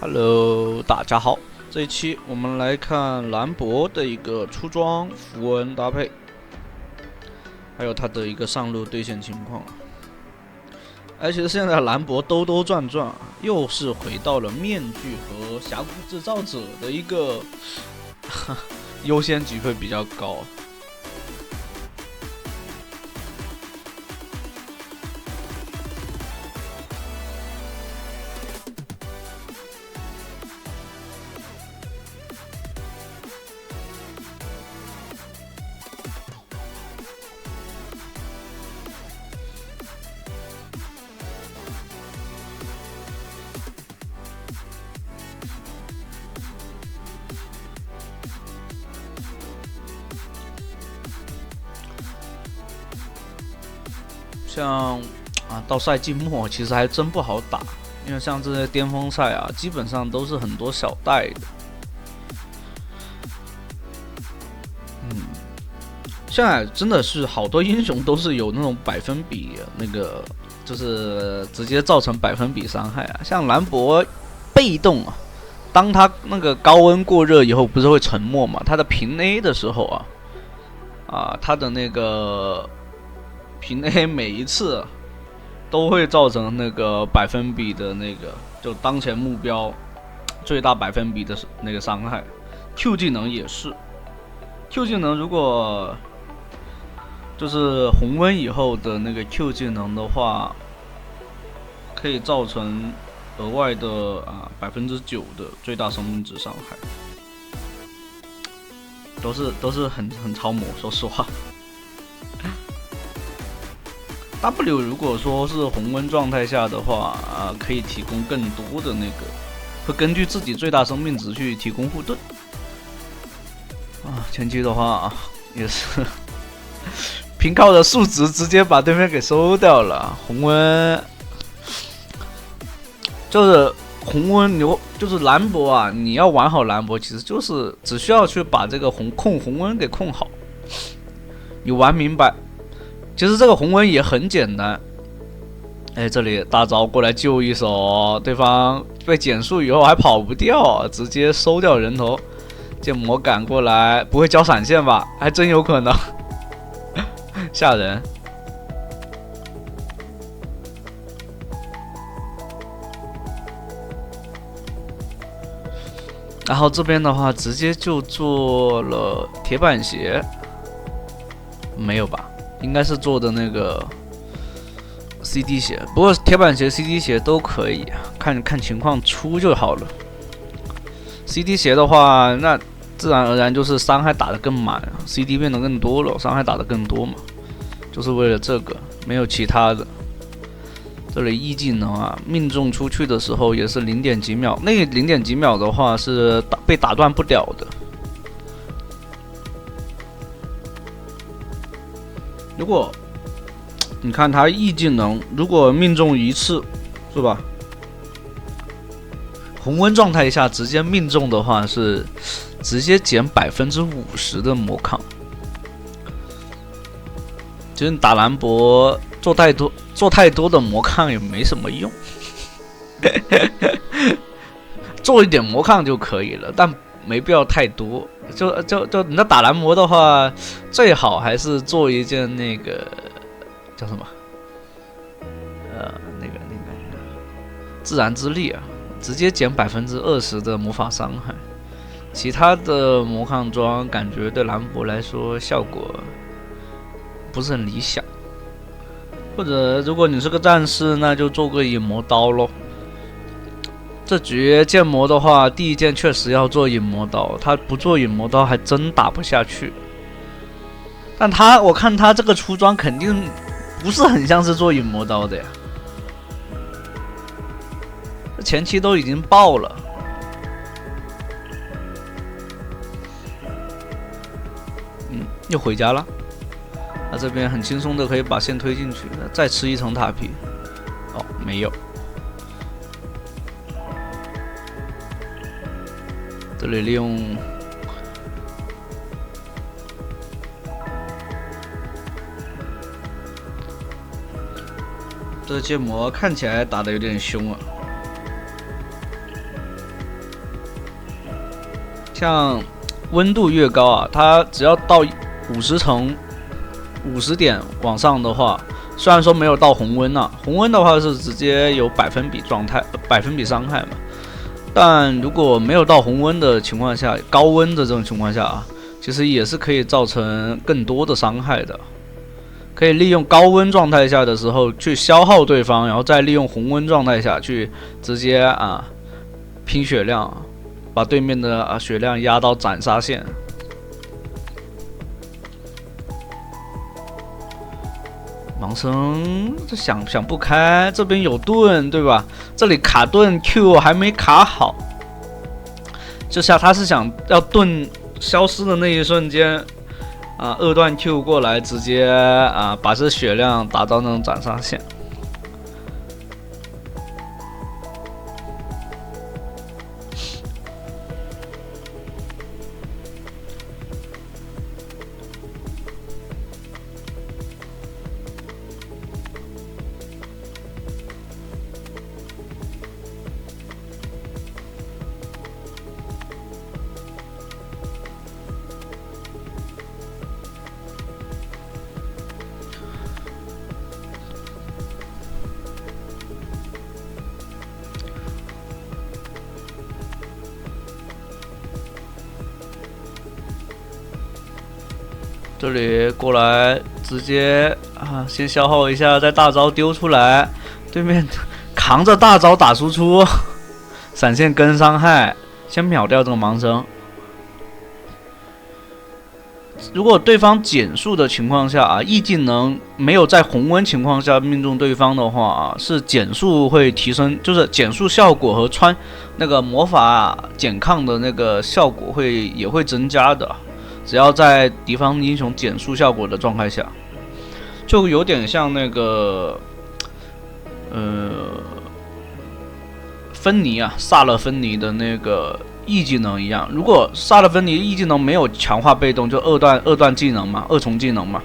Hello，大家好。这一期我们来看兰博的一个出装符文搭配，还有它的一个上路兑现情况。而且现在兰博兜兜转转，又是回到了面具和峡谷制造者的一个优先级会比较高。像到赛季末其实还真不好打，因为像这些巅峰赛啊，基本上都是很多小袋的。现在真的是好多英雄都是有那种百分比那个，就是直接造成百分比伤害啊。像兰博被动啊，当他那个高温过热以后，不是会沉默嘛？他的平 A 的时候他的那个平 A 每一次都会造成那个百分比的那个，就当前目标最大百分比的那个伤害。Q 技能也是 ，Q 技能如果就是红温以后的那个 Q 技能的话，可以造成额外的9%的最大生命值伤害，都是很超模，说实话。W 如果说是红温状态下的话，可以提供更多的那个，会根据自己最大生命值去提供护盾。前期的话也是凭靠的数值直接把对面给收掉了。红温就是红温牛，就是兰博啊！你要玩好兰博，其实就是只需要去把这个红温给控好，你玩明白。其实这个红温也很简单，这里大招过来救一手，对方被减速以后还跑不掉，直接收掉人头。剑魔赶过来，不会交闪现吧？还真有可能，吓人。然后这边的话，直接就做了铁板鞋，没有吧？应该是做的那个 CD 鞋，不过铁板鞋、CD 鞋都可以，看情况出就好了。CD 鞋的话，那自然而然就是伤害打得更满 ，CD 变得更多了，伤害打得更多嘛，就是为了这个，没有其他的。这里 E 技能命中出去的时候也是0点几秒，那个0点几秒的话是被打断不了的。如果你看他 E 技能，如果命中一次，是吧？红温状态下直接命中的话是直接减50%的魔抗。其实你打兰博做太多的魔抗也没什么用，做一点魔抗就可以了，但没必要太多。就你在打蓝魔的话，最好还是做一件那个叫什么？那个自然之力直接减20%的魔法伤害。其他的魔抗装感觉对兰博来说效果不是很理想。或者如果你是个战士，那就做个引魔刀咯。这局剑魔的话，第一件确实要做引魔刀，他不做引魔刀还真打不下去。但我看他这个出装肯定不是很像是做引魔刀的呀，前期都已经爆了。又回家了。这边很轻松的可以把线推进去，再吃一层塔皮。没有。这里利用这个剑魔看起来打得有点凶啊。像温度越高啊，它只要到50点往上的话，虽然说没有到红温啊，红温的话是直接有百分比伤害嘛。但如果没有到红温的情况下，高温的这种情况下啊，其实也是可以造成更多的伤害的。可以利用高温状态下的时候去消耗对方，然后再利用红温状态下去直接拼血量，把对面的血量压到斩杀线。盲僧这想不开，这边有盾对吧？这里卡盾 Q 还没卡好，就像他是想要盾消失的那一瞬间二段 Q 过来，直接把这血量达到那种斩杀线。这里过来直接先消耗一下，再大招丢出来，对面扛着大招打输出，闪现跟伤害，先秒掉这个盲僧。如果对方减速的情况下E技能没有在红温情况下命中对方的话是减速会提升，就是减速效果和穿那个魔法减抗的那个效果也会增加的。只要在敌方英雄减速效果的状态下，就有点像那个芬妮萨勒芬妮的那个E技能一样。如果萨勒芬妮E技能没有强化被动，就二段技能嘛，二重技能嘛。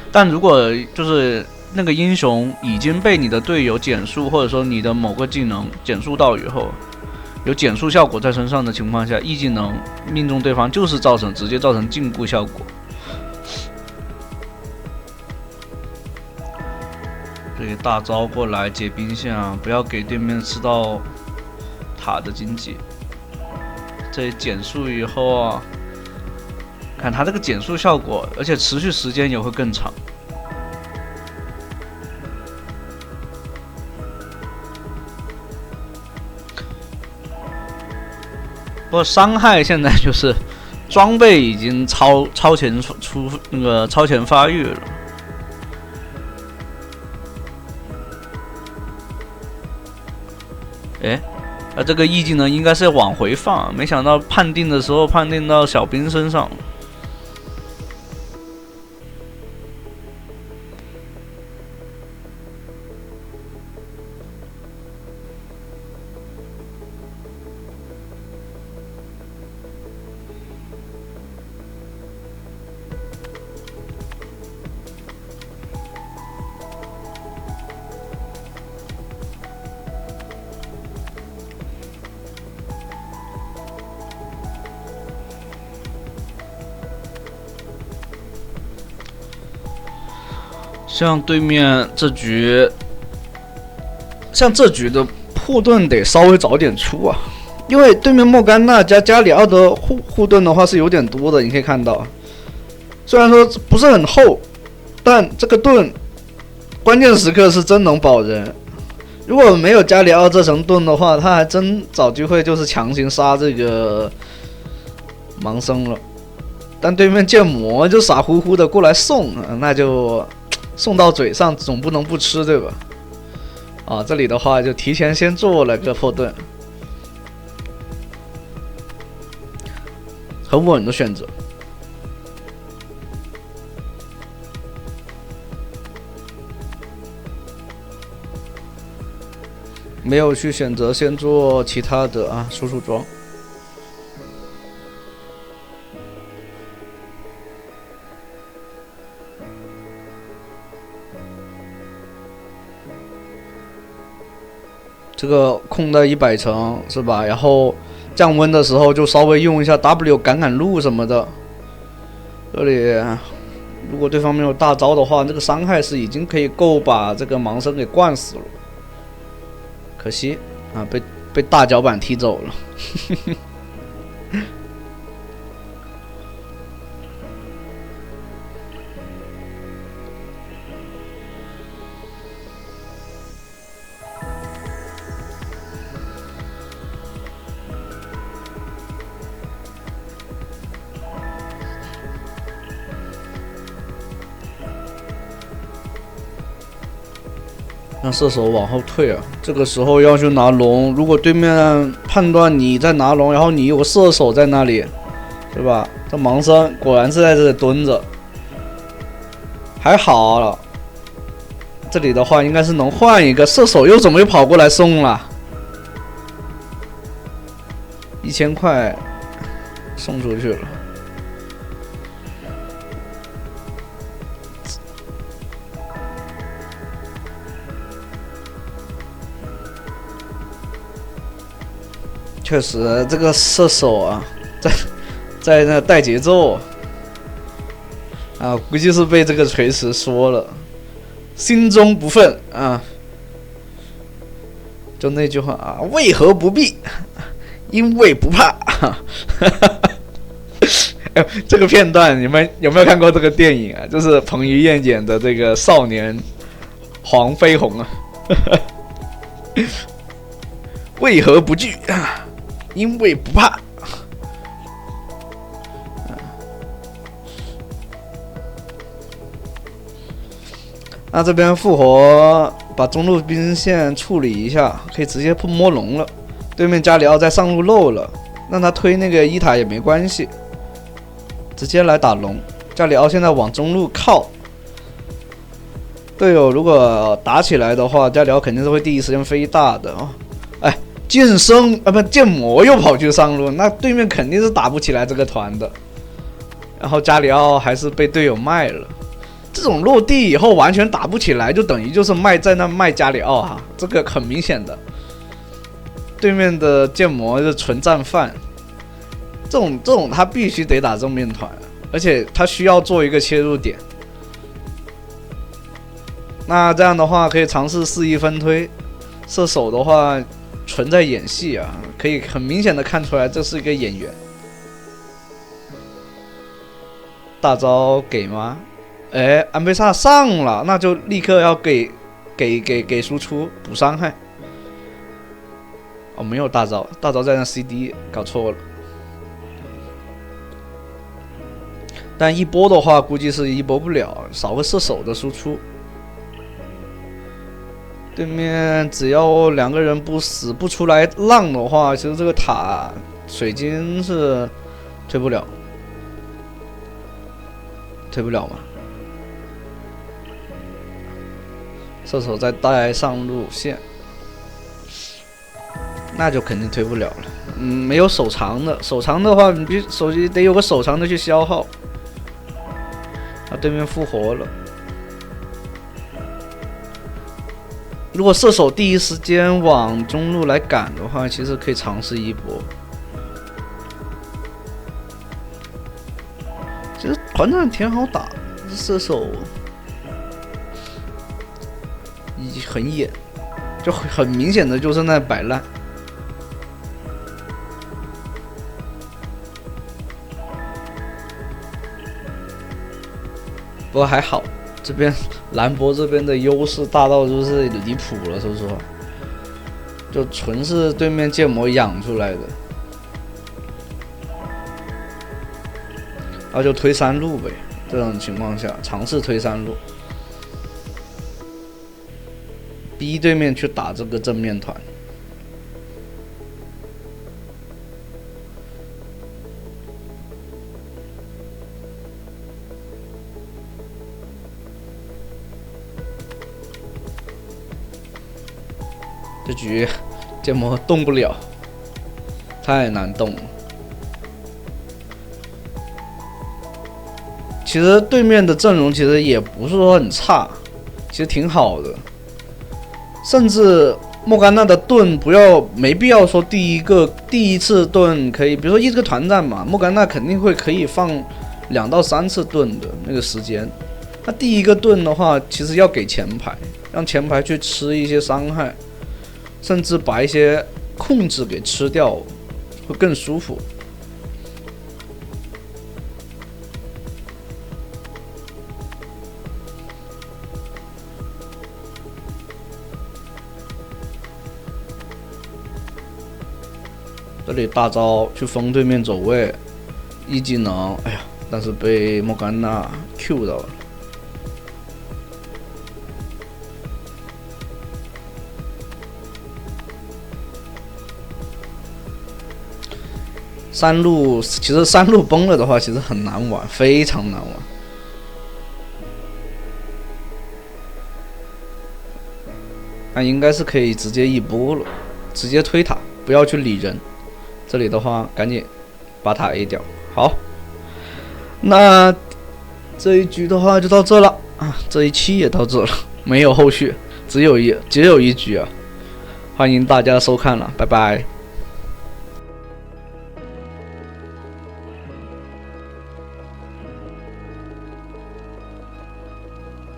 但如果就是那个英雄已经被你的队友减速，或者说你的某个技能减速到以后，有减速效果在身上的情况下，E技能命中对方就是直接造成禁锢效果。这个大招过来解兵线不要给对面吃到塔的经济。这减速以后看它这个减速效果，而且持续时间也会更长。不过伤害现在就是装备已经超前发育了。这个E技能应该是往回放，没想到判定的时候判定到小兵身上。像对面这局，的护盾得稍微早点出因为对面莫甘娜加加里奥的护盾的话是有点多的，你可以看到，虽然说不是很厚，但这个盾关键时刻是真能保人。如果没有加里奥这层盾的话，他还真找机会就是强行杀这个盲僧了。但对面剑魔就傻乎乎的过来送那就送到嘴上，总不能不吃对吧？这里的话就提前先做了个破盾，很稳的选择。没有去选择先做其他的输出装。这个控的100层是吧？然后降温的时候就稍微用一下 W 赶路什么的。这里如果对方没有大招的话，这个伤害是已经可以够把这个盲僧给灌死了。可惜啊，被大脚板踢走了。让射手往后退啊！这个时候要去拿龙，如果对面判断你在拿龙，然后你有个射手在那里，对吧？这盲僧果然是在这里蹲着，还好了。这里的话应该是能换一个射手，又怎么又跑过来送了？1000块送出去了。确实，这个射手啊，在那带节奏啊，估计是被这个锤石说了，心中不忿啊，就那句话啊，为何不避？因为不怕。这个片段你们有没有看过这个电影啊？就是彭于晏演的这个少年黄飞鸿啊。为何不惧？因为不怕。那这边复活，把中路兵线处理一下，可以直接摸龙了。对面加里奥在上路漏了，让他推那个伊塔也没关系，直接来打龙。加里奥现在往中路靠，队友如果打起来的话，加里奥肯定是会第一时间飞大的啊。哎，剑圣啊不，剑魔又跑去上路，那对面肯定是打不起来这个团的。然后加里奥还是被队友卖了。这种落地以后完全打不起来，就等于就是在那卖加里奥哈，这个很明显的。对面的剑魔是纯战犯，这种他必须得打正面团，而且他需要做一个切入点。那这样的话可以尝试肆意分推，射手的话纯在演戏啊，可以很明显的看出来这是一个演员。大招给吗？哎，安倍萨上了，那就立刻要给输出补伤害。哦，没有大招，大招在那 CD 搞错了。但一波的话，估计是一波不了，少个射手的输出。对面只要两个人不死不出来浪的话，其实这个塔水晶是推不了，推不了嘛。射手在带上路线，那就肯定推不了了。没有手长的，手长的话，你手机得有个手长的去消耗。啊，对面复活了。如果射手第一时间往中路来赶的话，其实可以尝试一波。其实团战挺好打，射手很野，就很明显的就是在摆烂。不过还好，这边兰博这边的优势大到就是离谱了，说实话，就纯是对面剑魔养出来的，然后就推3路呗。这种情况下，尝试推3路，逼对面去打这个正面团。这局剑魔动不了，太难动了。其实对面的阵容其实也不是说很差，其实挺好的，甚至莫甘娜的盾没必要说第一次盾可以，比如说一个团战嘛，莫甘娜肯定会可以放2到3次盾的那个时间。那第一个盾的话，其实要给前排，让前排去吃一些伤害，甚至把一些控制给吃掉，会更舒服。这里大招去封对面走位，一技能，哎呀，但是被莫甘娜 Q 到了。其实山路崩了的话，其实很难玩，非常难玩。那应该是可以直接一波了，直接推塔，不要去理人。这里的话，赶紧把塔 A 掉。好，那这一局的话就到这了啊，这一期也到这了，没有后续，只有一局啊。欢迎大家收看了，拜拜。